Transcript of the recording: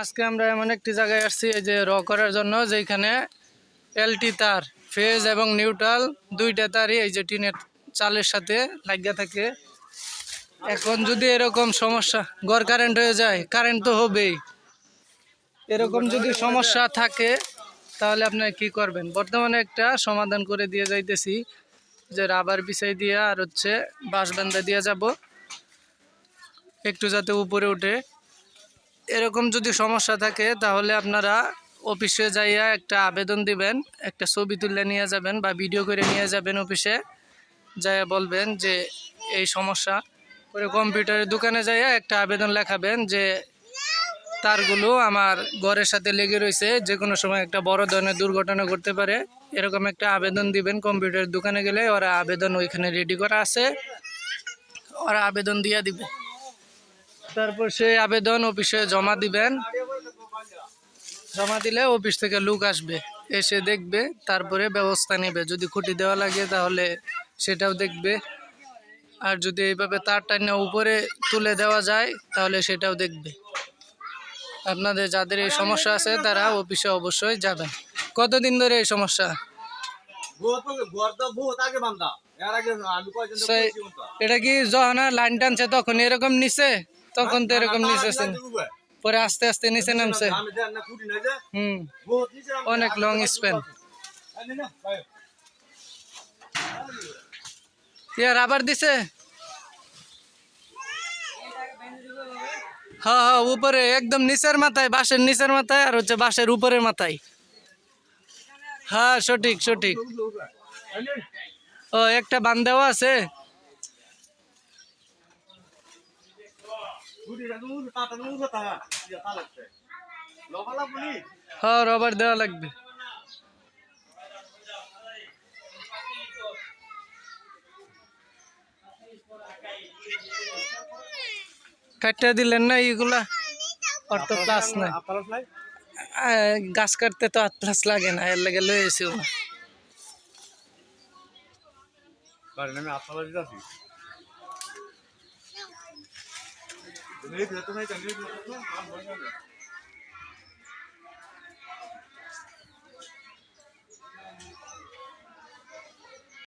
আজকে আমরা এমন একটি জায়গায় আসছি এই যে র করার জন্য, যেখানে এলটি তার ফেজ এবং নিউট্রাল দুইটা তারই এই যে টিনের চালের সাথে লাগিয়ে থাকে। এখন যদি এরকম সমস্যা, গড় কারেন্ট হয়ে যায়, কারেন্ট তো হবেই, এরকম যদি সমস্যা থাকে তাহলে আপনারা কি করবেন? বর্তমানে একটা সমাধান করে দিয়ে যাইতেছি, যে রাবার বিছাই দিয়ে আর হচ্ছে বাঁশ বান্ধা দিয়ে যাব একটু যাতে উপরে উঠে। এরকম যদি সমস্যা থাকে তাহলে আপনারা অফিসে যাইয়া একটা আবেদন দিবেন, একটা ছবি তুলে নিয়ে যাবেন বা ভিডিও করে নিয়ে যাবেন অফিসে, যাইয়া বলবেন যে এই সমস্যা। পরে কম্পিউটারের দোকানে যাইয়া একটা আবেদন লেখাবেন যে তারগুলো আমার ঘরের সাথে লেগে রয়েছে, যে কোনো সময় একটা বড় ধরনের দুর্ঘটনা ঘটতে পারে, এরকম একটা আবেদন দিবেন। কম্পিউটারের দোকানে গেলে ওরা আবেদন ওইখানে রেডি করা আছে, ওরা আবেদন দিয়ে দিবে। তারপর সেই আবেদন অফিসে জমা দিবেন। জমা দিলে অফিস থেকে লোক আসবে, এসে দেখবে, তারপরে ব্যবস্থা নেবে। যদি খুঁটি দেওয়া লাগে তাহলে সেটাও দেখবে, আর যদি এইভাবে তার টাইনে উপরে তুলে দেওয়া যায় তাহলে সেটাও দেখবে। আপনাদের যাদের এই সমস্যা আছে তারা অফিসে অবশ্যই যাবেন। কতদিন ধরে এই সমস্যা? এটা কি যখন লাইন টানছে তখন এরকম নিচে, তখন তো এরকম নিচে, পরে আস্তে আস্তে নিচে নামছে। অনেক লং স্প্যান। রাবার দিছে। হ্যাঁ হ্যাঁ, উপরে একদম নিচের মাথায়, বাঁশের নিচের মাথায়, আর হচ্ছে বাঁশের উপরের মাথায়। হ্যাঁ সঠিক সঠিক। ও একটা বান দেওয়া আছে। হ্যাঁ রবার দেওয়া লাগবে। কাটতে দিলেন না এইগুলা? আর তো প্লাস নাই, গাছ কাটতে তো আর প্লাস লাগে না, এর লাগে লয়ে এসেও না।